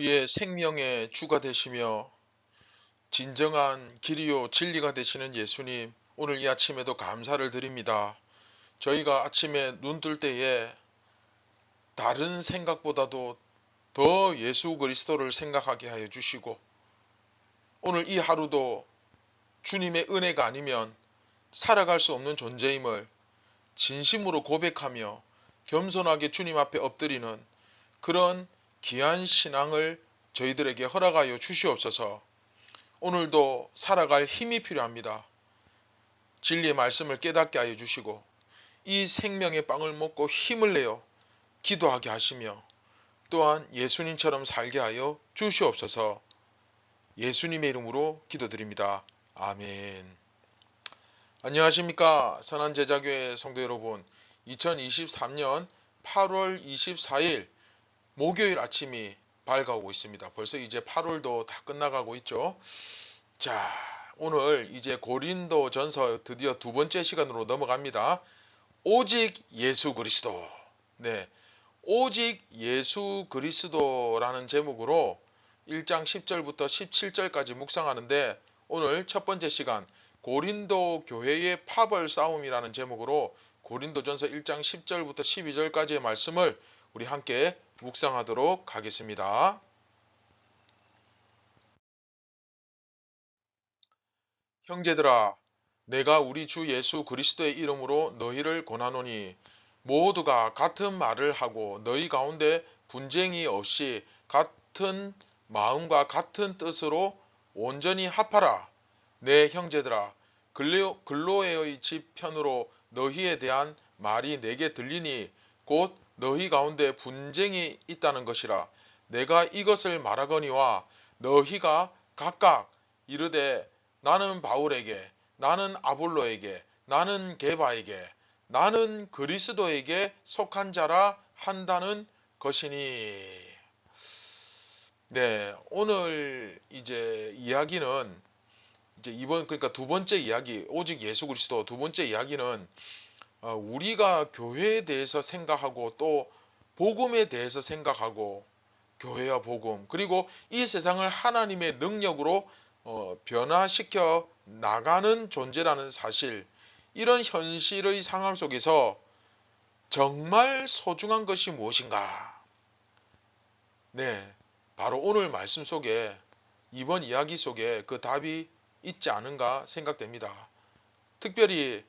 우리의 생명의 주가 되시며 진정한 길이요 진리가 되시는 예수님, 오늘 이 아침에도 감사를 드립니다. 저희가 아침에 눈 뜰 때에 다른 생각보다도 더 예수 그리스도를 생각하게 하여 주시고, 오늘 이 하루도 주님의 은혜가 아니면 살아갈 수 없는 존재임을 진심으로 고백하며 겸손하게 주님 앞에 엎드리는 그런 귀한 신앙을 저희들에게 허락하여 주시옵소서. 오늘도 살아갈 힘이 필요합니다. 진리의 말씀을 깨닫게 하여 주시고 이 생명의 빵을 먹고 힘을 내어 기도하게 하시며 또한 예수님처럼 살게 하여 주시옵소서. 예수님의 이름으로 기도드립니다. 아멘. 안녕하십니까, 선한제자교회 성도 여러분. 2023년 8월 24일 목요일 아침이 밝아오고 있습니다. 벌써 이제 8월도 다 끝나가고 있죠. 자, 오늘 이제 고린도전서 드디어 두 번째 시간으로 넘어갑니다. 오직 예수 그리스도. 네, 오직 예수 그리스도라는 제목으로 1장 10절부터 17절까지 묵상하는데, 오늘 첫 번째 시간 고린도 교회의 파벌 싸움이라는 제목으로 고린도전서 1장 10절부터 12절까지의 말씀을 우리 함께 묵상하도록 하겠습니다. 형제들아, 내가 우리 주 예수 그리스도의 이름으로 너희를 권하노니 모두가 같은 말을 하고 너희 가운데 분쟁이 없이 같은 마음과 같은 뜻으로 온전히 합하라. 내 형제들아, 글로에의 집 편으로 너희에 대한 말이 내게 들리니 곧 너희 가운데 분쟁이 있다는 것이라. 내가 이것을 말하거니와 너희가 각각 이르되 나는 바울에게, 나는 아볼로에게, 나는 게바에게, 나는 그리스도에게 속한 자라 한다는 것이니. 네, 오늘 이제 이야기는 이제 그러니까 두 번째 이야기, 오직 예수 그리스도 두 번째 이야기는 우리가 교회에 대해서 생각하고 또 복음에 대해서 생각하고, 교회와 복음, 그리고 이 세상을 하나님의 능력으로 변화시켜 나가는 존재라는 사실, 이런 현실의 상황 속에서 정말 소중한 것이 무엇인가? 네, 바로 오늘 말씀 속에, 이번 이야기 속에 그 답이 있지 않은가 생각됩니다. 특별히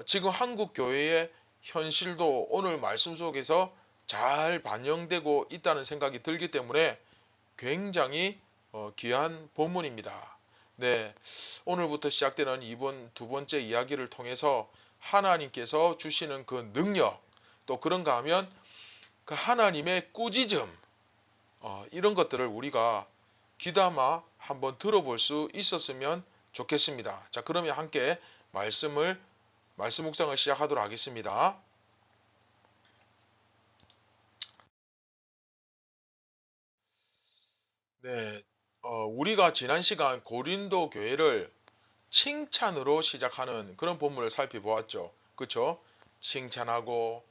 지금 한국 교회의 현실도 오늘 말씀 속에서 잘 반영되고 있다는 생각이 들기 때문에 굉장히 귀한 본문입니다. 네, 오늘부터 시작되는 이번 두 번째 이야기를 통해서 하나님께서 주시는 그 능력, 또 그런가 하면 그 하나님의 꾸짖음, 이런 것들을 우리가 귀담아 한번 들어볼 수 있었으면 좋겠습니다. 자, 그러면 함께 말씀 묵상을 시작하도록 하겠습니다. 네, 우리가 지난 시간 고린도 교회를 칭찬으로 시작하는 그런 본문을 살펴보았죠. 그렇죠? 칭찬하고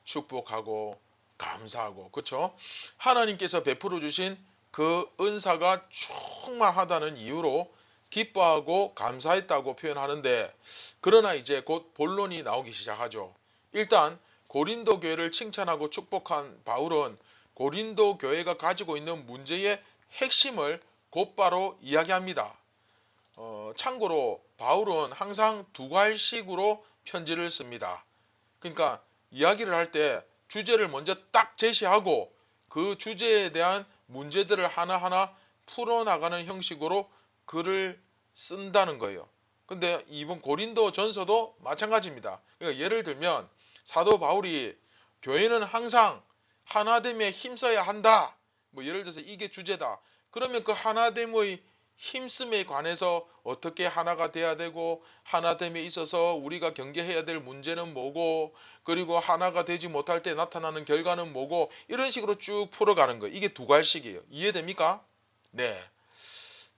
축복하고 감사하고, 그렇죠? 하나님께서 베풀어 주신 그 은사가 충만하다는 이유로 기뻐하고 감사했다고 표현하는데, 그러나 이제 곧 본론이 나오기 시작하죠. 일단 고린도 교회를 칭찬하고 축복한 바울은 고린도 교회가 가지고 있는 문제의 핵심을 곧바로 이야기합니다. 참고로 바울은 항상 두 갈식으로 편지를 씁니다. 그러니까 이야기를 할 때 주제를 먼저 딱 제시하고 그 주제에 대한 문제들을 하나하나 풀어나가는 형식으로 글을 쓴다는 거예요. 근데 이번 고린도 전서도 마찬가지입니다. 그러니까 예를 들면 사도 바울이 교회는 항상 하나됨에 힘써야 한다, 뭐 예를 들어서 이게 주제다. 그러면 그 하나됨의 힘씀에 관해서 어떻게 하나가 돼야 되고, 하나됨에 있어서 우리가 경계해야 될 문제는 뭐고, 그리고 하나가 되지 못할 때 나타나는 결과는 뭐고, 이런 식으로 쭉 풀어가는 거예요. 이게 두 갈식이에요. 이해됩니까? 네.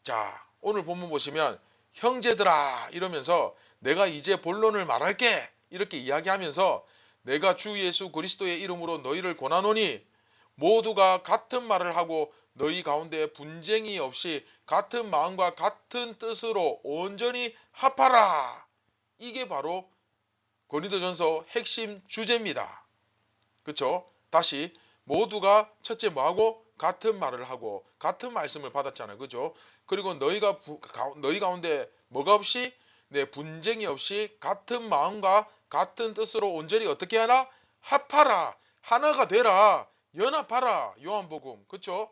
자, 오늘 본문 보시면 형제들아 이러면서 내가 이제 본론을 말할게 이렇게 이야기하면서, 내가 주 예수 그리스도의 이름으로 너희를 권하노니 모두가 같은 말을 하고 너희 가운데 분쟁이 없이 같은 마음과 같은 뜻으로 온전히 합하라. 이게 바로 고린도전서 핵심 주제입니다. 그쵸? 다시 모두가 첫째 뭐하고? 같은 말을 하고 같은 말씀을 받았잖아요. 그죠? 그리고 너희 가운데 뭐가 없이? 네, 분쟁이 없이 같은 마음과 같은 뜻으로 온전히 어떻게 하라? 합하라. 하나가 되라. 연합하라. 요한복음. 그쵸?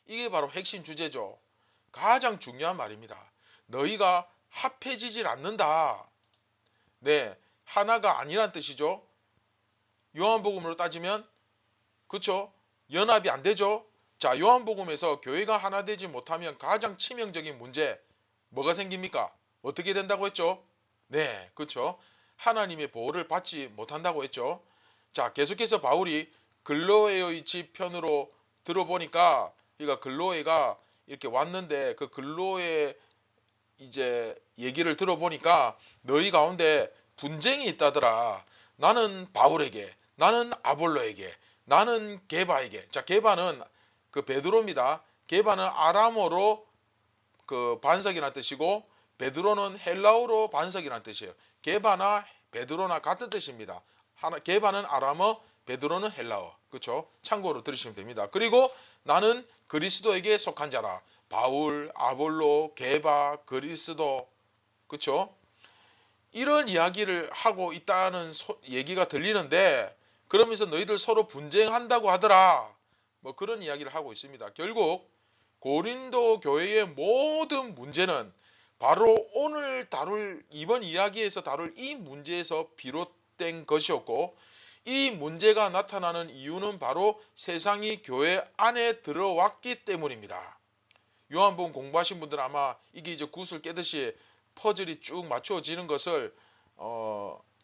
이게 바로 핵심 주제죠. 가장 중요한 말입니다. 너희가 합해지질 않는다. 네, 하나가 아니란 뜻이죠. 요한복음으로 따지면 그쵸? 연합이 안 되죠. 자, 요한복음에서 교회가 하나 되지 못하면 가장 치명적인 문제 뭐가 생깁니까? 어떻게 된다고 했죠? 네, 그쵸? 하나님의 보호를 받지 못한다고 했죠. 자, 계속해서 바울이 글로에의 집 편으로 들어보니까 그러니까 글로에가 이렇게 왔는데 그 글로에 이제 얘기를 들어보니까 너희 가운데 분쟁이 있다더라. 나는 바울에게, 나는 아볼로에게, 나는 게바에게. 자, 게바는 그 베드로입니다. 게바는 아람어로 그 반석이라는 뜻이고 베드로는 헬라어로 반석이라는 뜻이에요. 게바나 베드로나 같은 뜻입니다. 게바는 아람어, 베드로는 헬라어. 그렇죠? 참고로 들으시면 됩니다. 그리고 나는 그리스도에게 속한 자라. 바울, 아볼로, 게바, 그리스도. 그렇죠? 이런 이야기를 하고 있다는 얘기가 들리는데 그러면서 너희들 서로 분쟁한다고 하더라. 뭐 그런 이야기를 하고 있습니다. 결국 고린도 교회의 모든 문제는 바로 오늘 이번 이야기에서 다룰 이 문제에서 비롯된 것이었고 이 문제가 나타나는 이유는 바로 세상이 교회 안에 들어왔기 때문입니다. 요한복음 공부하신 분들은 아마 이게 이제 구슬 깨듯이 퍼즐이 쭉 맞추어지는 것을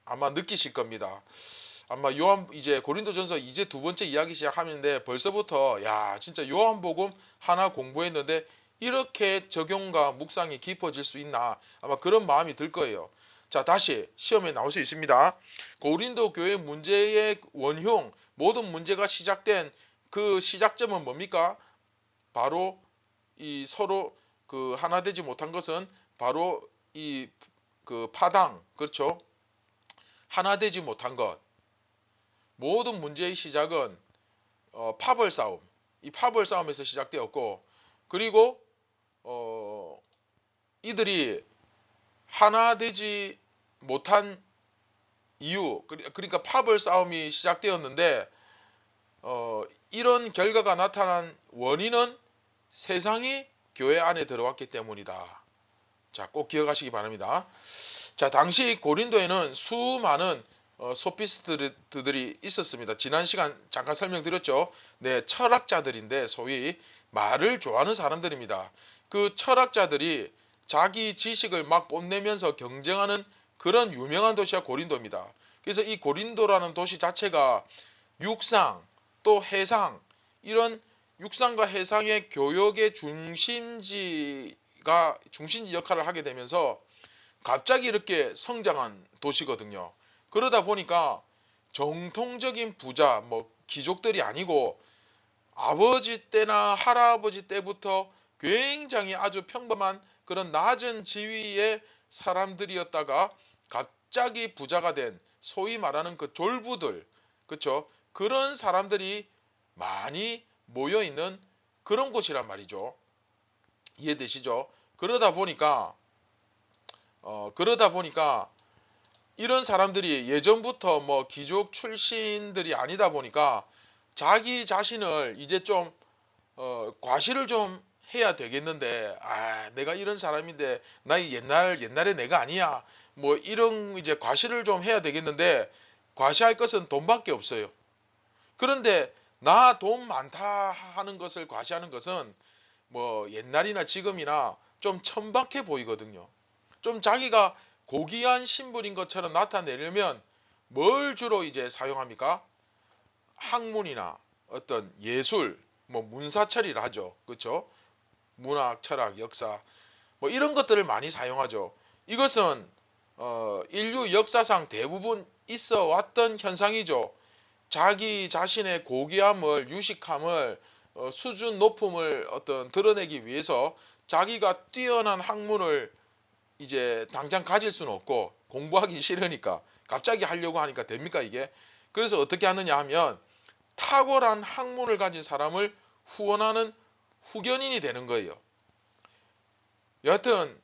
아마 느끼실 겁니다. 아마 이제 고린도전서 이제 두 번째 이야기 시작하는데 벌써부터 야 진짜 요한복음 하나 공부했는데 이렇게 적용과 묵상이 깊어질 수 있나 아마 그런 마음이 들 거예요. 자, 다시 시험에 나올 수 있습니다. 고린도 교회 문제의 원흉 모든 문제가 시작된 그 시작점은 뭡니까? 바로 이 서로 그 하나 되지 못한 것은 바로 이 그 파당, 그렇죠? 하나 되지 못한 것. 모든 문제의 시작은 파벌 싸움, 이 파벌 싸움에서 시작되었고, 그리고 이들이 하나 되지 못한 이유, 그러니까 파벌 싸움이 시작되었는데 이런 결과가 나타난 원인은 세상이 교회 안에 들어왔기 때문이다. 자, 꼭 기억하시기 바랍니다. 자, 당시 고린도에는 수많은 소피스트들이 있었습니다. 지난 시간 잠깐 설명드렸죠. 네, 철학자들인데 소위 말을 좋아하는 사람들입니다. 그 철학자들이 자기 지식을 막 뽐내면서 경쟁하는 그런 유명한 도시가 고린도입니다. 그래서 이 고린도라는 도시 자체가 육상 또 해상 이런 육상과 해상의 교역의 중심지 역할을 하게 되면서 갑자기 이렇게 성장한 도시거든요. 그러다 보니까 정통적인 부자, 뭐 귀족들이 아니고 아버지 때나 할아버지 때부터 굉장히 아주 평범한 그런 낮은 지위의 사람들이었다가 갑자기 부자가 된 소위 말하는 그 졸부들, 그쵸? 그런 사람들이 많이 모여 있는 그런 곳이란 말이죠. 이해되시죠? 그러다 보니까 이런 사람들이 예전부터 뭐 귀족 출신들이 아니다 보니까 자기 자신을 이제 좀 과시를 좀 해야 되겠는데 내가 이런 사람인데 나 옛날에 내가 아니야 뭐 이런 이제 과시를 좀 해야 되겠는데 과시할 것은 돈밖에 없어요. 그런데 나 돈 많다 하는 것을 과시하는 것은 뭐 옛날이나 지금이나 좀 천박해 보이거든요. 좀 자기가 고귀한 신분인 것처럼 나타내려면 뭘 주로 이제 사용합니까? 학문이나 어떤 예술, 뭐 문사철이라 하죠. 그렇죠? 문학, 철학, 역사 뭐 이런 것들을 많이 사용하죠. 이것은 인류 역사상 대부분 있어 왔던 현상이죠. 자기 자신의 고귀함을 유식함을 수준 높음을 드러내기 위해서 자기가 뛰어난 학문을 이제 당장 가질 수는 없고 공부하기 싫으니까 갑자기 하려고 하니까 됩니까 이게? 그래서 어떻게 하느냐 하면 탁월한 학문을 가진 사람을 후원하는 후견인이 되는 거예요. 여하튼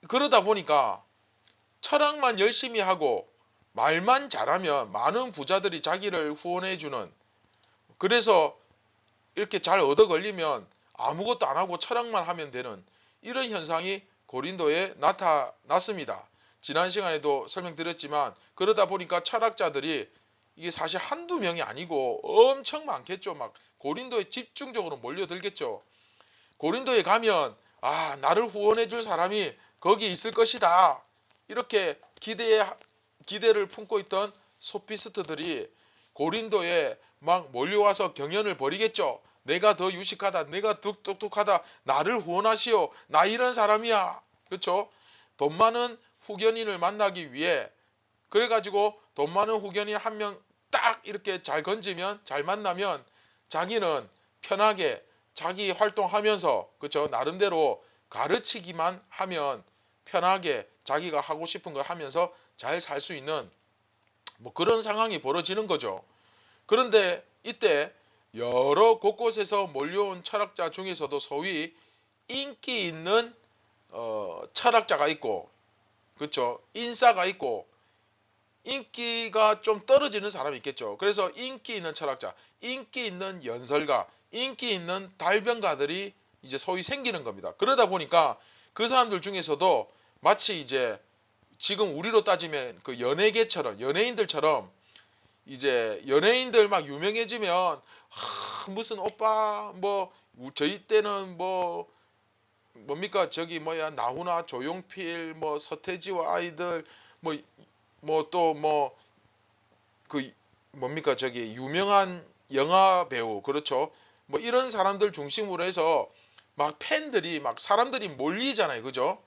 그러다 보니까 철학만 열심히 하고 말만 잘하면 많은 부자들이 자기를 후원해주는, 그래서 이렇게 잘 얻어 걸리면 아무것도 안 하고 철학만 하면 되는 이런 현상이 고린도에 나타났습니다. 지난 시간에도 설명드렸지만 그러다 보니까 철학자들이 이게 사실 한두 명이 아니고 엄청 많겠죠. 막 고린도에 집중적으로 몰려들겠죠. 고린도에 가면 나를 후원해 줄 사람이 거기 있을 것이다. 이렇게 기대를 품고 있던 소피스트들이 고린도에 막 몰려와서 경연을 벌이겠죠. 내가 더 유식하다, 내가 더 똑똑하다, 나를 후원하시오, 나 이런 사람이야. 그렇죠? 돈 많은 후견인을 만나기 위해, 그래가지고 돈 많은 후견인 한 명 딱 이렇게 잘 건지면, 잘 만나면 자기는 편하게 자기 활동하면서, 그렇죠? 나름대로 가르치기만 하면 편하게 자기가 하고 싶은 걸 하면서 잘 살 수 있는 뭐 그런 상황이 벌어지는 거죠. 그런데 이때 여러 곳곳에서 몰려온 철학자 중에서도 소위 인기 있는 철학자가 있고, 그렇죠? 인싸가 있고, 인기가 좀 떨어지는 사람이 있겠죠. 그래서 인기 있는 철학자, 인기 있는 연설가, 인기 있는 달변가들이 이제 소위 생기는 겁니다. 그러다 보니까 그 사람들 중에서도 마치 이제 지금 우리로 따지면 그 연예계처럼, 연예인들처럼 이제 연예인들 막 유명해지면 무슨 오빠 뭐 저희 때는 뭐 뭡니까 저기 뭐야 나훈아, 조용필, 뭐 서태지와 아이들, 뭐 또 뭐 그 뭡니까 저기 유명한 영화 배우, 그렇죠? 뭐 이런 사람들 중심으로 해서 막 팬들이 막 사람들이 몰리잖아요, 그죠?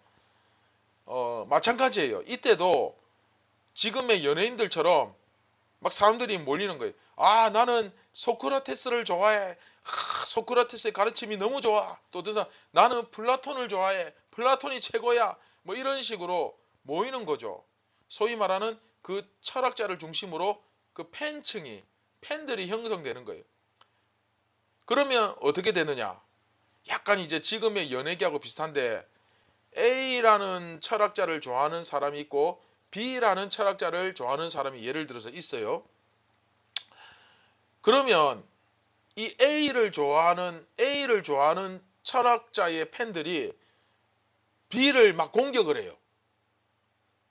마찬가지예요. 이때도 지금의 연예인들처럼 막 사람들이 몰리는 거예요. 나는 소크라테스를 좋아해. 소크라테스의 가르침이 너무 좋아. 또 어떤 사람 나는 플라톤을 좋아해. 플라톤이 최고야. 뭐 이런 식으로 모이는 거죠. 소위 말하는 그 철학자를 중심으로 그 팬들이 형성되는 거예요. 그러면 어떻게 되느냐? 약간 이제 지금의 연예계하고 비슷한데 A라는 철학자를 좋아하는 사람이 있고 B라는 철학자를 좋아하는 사람이 예를 들어서 있어요. 그러면 이 A를 좋아하는 철학자의 팬들이 B를 막 공격을 해요.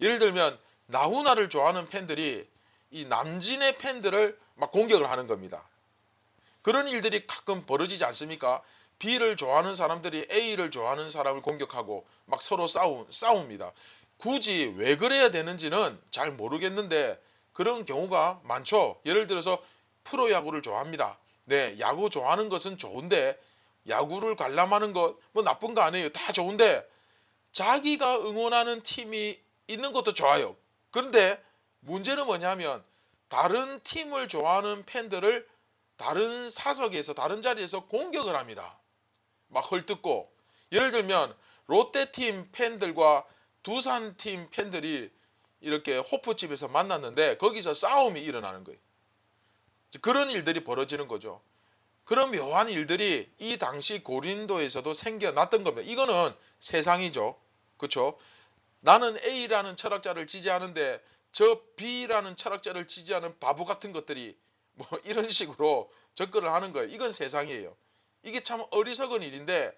예를 들면 나훈아를 좋아하는 팬들이 이 남진의 팬들을 막 공격을 하는 겁니다. 그런 일들이 가끔 벌어지지 않습니까? B를 좋아하는 사람들이 A를 좋아하는 사람을 공격하고 막 서로 싸웁니다. 굳이 왜 그래야 되는지는 잘 모르겠는데 그런 경우가 많죠. 예를 들어서 프로야구를 좋아합니다. 네, 야구 좋아하는 것은 좋은데 야구를 관람하는 것 뭐 나쁜 거 아니에요. 다 좋은데 자기가 응원하는 팀이 있는 것도 좋아요. 그런데 문제는 뭐냐면 다른 팀을 좋아하는 팬들을 다른 사석에서 다른 자리에서 공격을 합니다. 막 헐뜯고, 예를 들면 롯데팀 팬들과 두산팀 팬들이 이렇게 호프집에서 만났는데 거기서 싸움이 일어나는 거예요. 그런 일들이 벌어지는 거죠. 그런 묘한 일들이 이 당시 고린도에서도 생겨났던 겁니다. 이거는 세상이죠. 그렇죠? 나는 A라는 철학자를 지지하는데 저 B라는 철학자를 지지하는 바보 같은 것들이 뭐 이런 식으로 접근을 하는 거예요. 이건 세상이에요. 이게 참 어리석은 일인데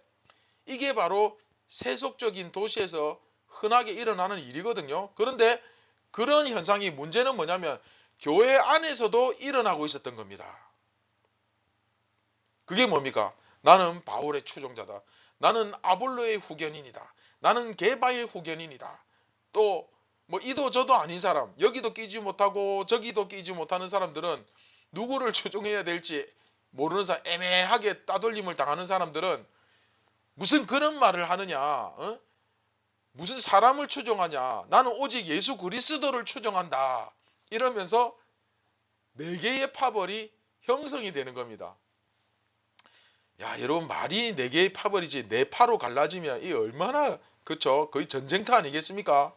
이게 바로 세속적인 도시에서 흔하게 일어나는 일이거든요. 그런데 그런 현상이 문제는 뭐냐면 교회 안에서도 일어나고 있었던 겁니다. 그게 뭡니까? 나는 바울의 추종자다. 나는 아볼로의 후견인이다. 나는 게바의 후견인이다. 또 뭐 이도 저도 아닌 사람, 여기도 끼지 못하고 저기도 끼지 못하는 사람들은 누구를 추종해야 될지 모르는 사람, 애매하게 따돌림을 당하는 사람들은 무슨 그런 말을 하느냐? 무슨 사람을 추종하냐? 나는 오직 예수 그리스도를 추종한다. 이러면서 네 개의 파벌이 형성이 되는 겁니다. 야, 여러분, 말이 네 개의 파벌이지 네 파로 갈라지면 이 얼마나, 그쵸? 거의 전쟁터 아니겠습니까?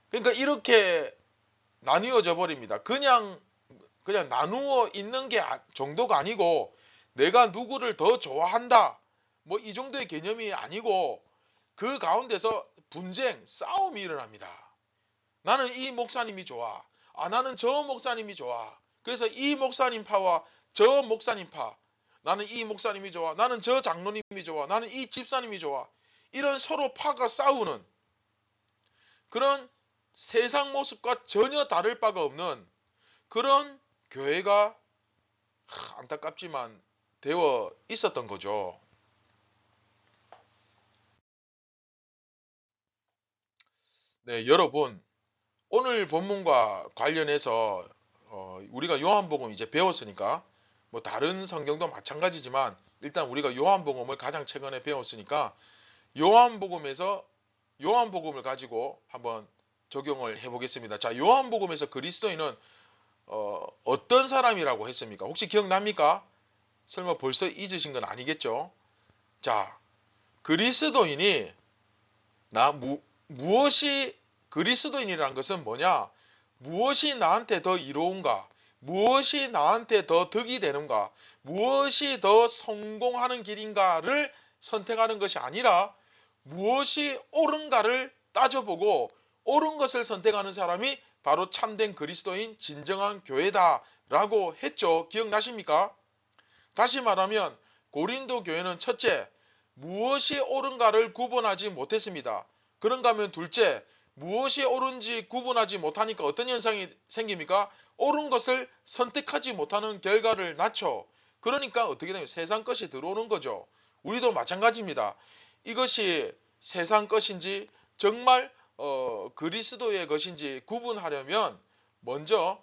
그러니까 이렇게 나뉘어져 버립니다. 그냥 나누어 있는 게 정도가 아니고, 내가 누구를 더 좋아한다, 뭐 이 정도의 개념이 아니고, 그 가운데서 분쟁, 싸움이 일어납니다. 나는 이 목사님이 좋아. 나는 저 목사님이 좋아. 그래서 이 목사님 파와 저 목사님 파. 나는 이 목사님이 좋아. 나는 저 장로님이 좋아. 나는 이 집사님이 좋아. 이런 서로 파가 싸우는 그런 세상 모습과 전혀 다를 바가 없는 그런 교회가 안타깝지만 되어 있었던 거죠. 네, 여러분, 오늘 본문과 관련해서 우리가 요한복음 이제 배웠으니까, 뭐 다른 성경도 마찬가지지만 일단 우리가 요한복음을 가장 최근에 배웠으니까 요한복음에서 요한복음을 가지고 한번 적용을 해보겠습니다. 자, 요한복음에서 그리스도인은 어떤 사람이라고 했습니까? 혹시 기억납니까? 설마 벌써 잊으신 건 아니겠죠? 자, 그리스도인이 무엇이 그리스도인이라는 것은 뭐냐? 무엇이 나한테 더 이로운가? 무엇이 나한테 더 득이 되는가? 무엇이 더 성공하는 길인가를 선택하는 것이 아니라 무엇이 옳은가를 따져보고 옳은 것을 선택하는 사람이 바로 참된 그리스도인 진정한 교회다라고 했죠. 기억나십니까? 다시 말하면 고린도 교회는 첫째, 무엇이 옳은가를 구분하지 못했습니다. 그런가 하면 둘째, 무엇이 옳은지 구분하지 못하니까 어떤 현상이 생깁니까? 옳은 것을 선택하지 못하는 결과를 낳죠. 그러니까 어떻게 되면 세상 것이 들어오는 거죠. 우리도 마찬가지입니다. 이것이 세상 것인지 정말 그리스도의 것인지 구분하려면 먼저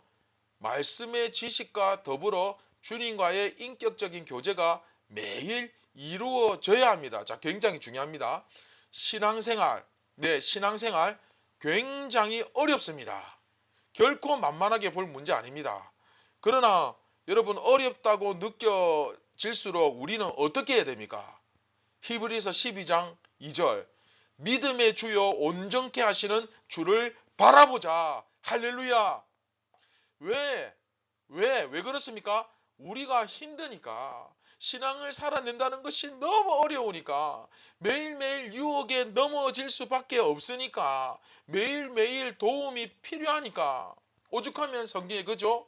말씀의 지식과 더불어 주님과의 인격적인 교제가 매일 이루어져야 합니다. 자, 굉장히 중요합니다. 신앙생활, 네, 신앙생활 굉장히 어렵습니다. 결코 만만하게 볼 문제 아닙니다. 그러나 여러분, 어렵다고 느껴질수록 우리는 어떻게 해야 됩니까? 히브리서 12장 2절, 믿음의 주요 온전케 하시는 주를 바라보자. 할렐루야. 왜 그렇습니까? 우리가 힘드니까, 신앙을 살아낸다는 것이 너무 어려우니까, 매일매일 유혹에 넘어질 수밖에 없으니까, 매일매일 도움이 필요하니까, 오죽하면 성경에 그죠?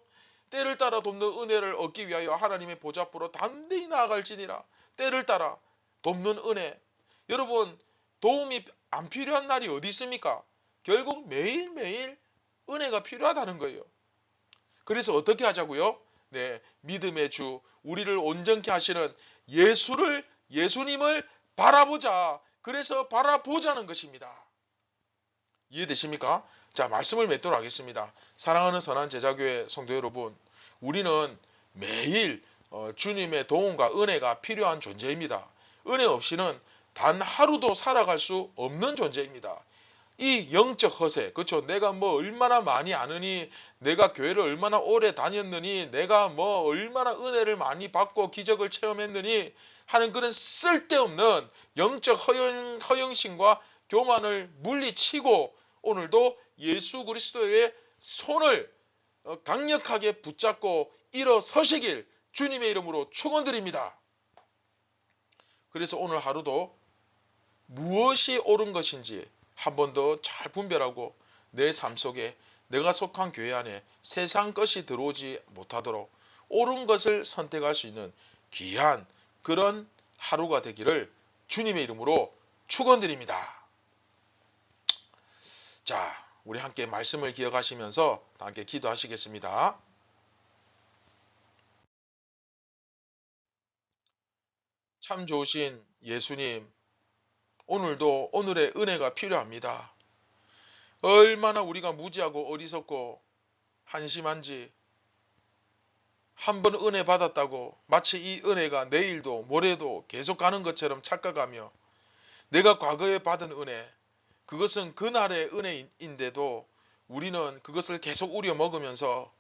때를 따라 돕는 은혜를 얻기 위하여 하나님의 보좌 앞으로 담대히 나아갈지니라. 때를 따라 돕는 은혜. 여러분, 도움이 안 필요한 날이 어디 있습니까? 결국 매일매일 은혜가 필요하다는 거예요. 그래서 어떻게 하자고요? 네, 믿음의 주, 우리를 온전케 하시는 예수님을 바라보자. 그래서 바라보자는 것입니다. 이해되십니까? 자, 말씀을 맺도록 하겠습니다. 사랑하는 선한 제자교회 성도 여러분, 우리는 매일 주님의 도움과 은혜가 필요한 존재입니다. 은혜 없이는 단 하루도 살아갈 수 없는 존재입니다. 이 영적 허세, 그렇죠? 내가 뭐 얼마나 많이 아느니, 내가 교회를 얼마나 오래 다녔느니, 내가 뭐 얼마나 은혜를 많이 받고 기적을 체험했느니 하는 그런 쓸데없는 영적 허영심과 교만을 물리치고 오늘도 예수 그리스도의 손을 강력하게 붙잡고 일어서시길 주님의 이름으로 축원드립니다. 그래서 오늘 하루도 무엇이 옳은 것인지 한 번 더 잘 분별하고 내 삶 속에 내가 속한 교회 안에 세상 것이 들어오지 못하도록 옳은 것을 선택할 수 있는 귀한 그런 하루가 되기를 주님의 이름으로 축원드립니다. 자, 우리 함께 말씀을 기억하시면서 함께 기도하시겠습니다. 참 좋으신 예수님, 오늘도 오늘의 은혜가 필요합니다. 얼마나 우리가 무지하고 어리석고 한심한지, 한 번 은혜 받았다고 마치 이 은혜가 내일도 모레도 계속 가는 것처럼 착각하며 내가 과거에 받은 은혜, 그것은 그날의 은혜인데도 우리는 그것을 계속 우려먹으면서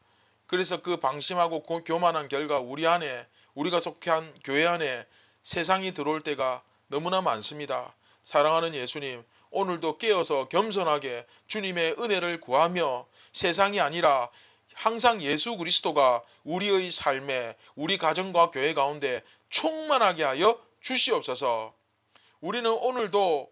그래서 그 방심하고 교만한 결과 우리가 속한 교회 안에 세상이 들어올 때가 너무나 많습니다. 사랑하는 예수님, 오늘도 깨어서 겸손하게 주님의 은혜를 구하며 세상이 아니라 항상 예수 그리스도가 우리의 삶에 우리 가정과 교회 가운데 충만하게 하여 주시옵소서. 우리는 오늘도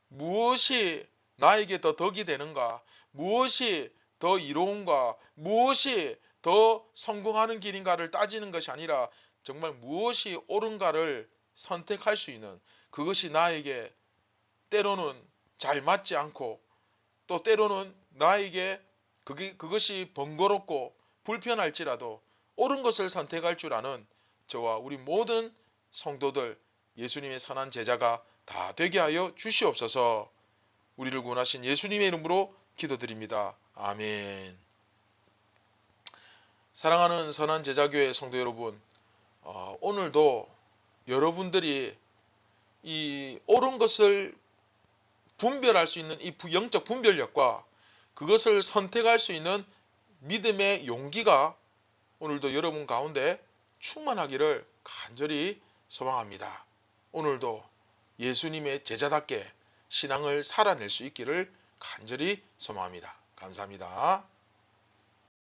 무엇이 나에게 더 덕이 되는가, 무엇이 더 이로운가, 무엇이 더 성공하는 길인가를 따지는 것이 아니라 정말 무엇이 옳은가를 선택할 수 있는, 그것이 나에게 때로는 잘 맞지 않고 또 때로는 나에게 그것이 번거롭고 불편할지라도 옳은 것을 선택할 줄 아는 저와 우리 모든 성도들, 예수님의 선한 제자가 다 되게 하여 주시옵소서. 우리를 구원하신 예수님의 이름으로 기도드립니다. 아멘. 사랑하는 선한 제자교회 성도 여러분, 오늘도 여러분들이 이 옳은 것을 분별할 수 있는 이 영적 분별력과 그것을 선택할 수 있는 믿음의 용기가 오늘도 여러분 가운데 충만하기를 간절히 소망합니다. 오늘도 예수님의 제자답게 신앙을 살아낼 수 있기를 간절히 소망합니다. 감사합니다.